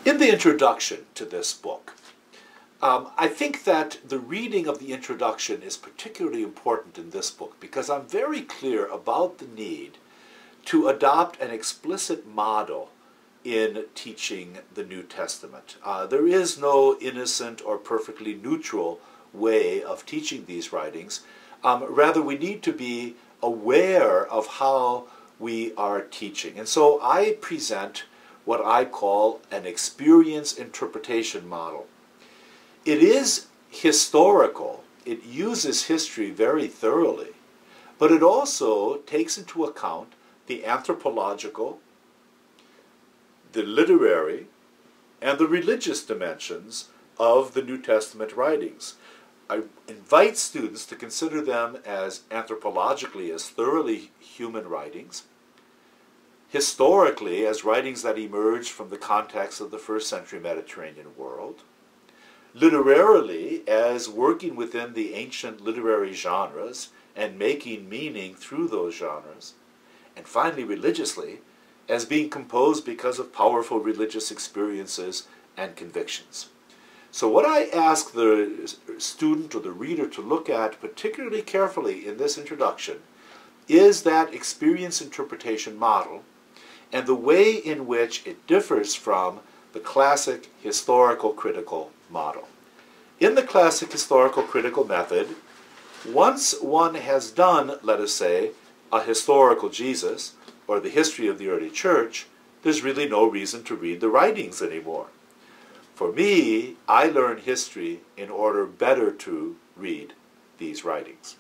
In the introduction to this book, I think that the reading of the introduction is particularly important in this book because I'm very clear about the need to adopt an explicit model in teaching the New Testament. There is no innocent or perfectly neutral way of teaching these writings. Rather, we need to be aware of how we are teaching. And so I present what I call an experience interpretation model. It is historical. It uses history very thoroughly, but it also takes into account the anthropological, the literary, and the religious dimensions of the New Testament writings. I invite students to consider them as anthropologically as thoroughly human writings, historically as writings that emerged from the context of the first century Mediterranean world, literarily as working within the ancient literary genres and making meaning through those genres, and finally religiously as being composed because of powerful religious experiences and convictions. So what I ask the student or the reader to look at particularly carefully in this introduction is that experience interpretation model and the way in which it differs from the classic historical critical model. In the classic historical critical method, once one has done, let us say, a historical Jesus or the history of the early church, there's really no reason to read the writings anymore. For me, I learn history in order better to read these writings.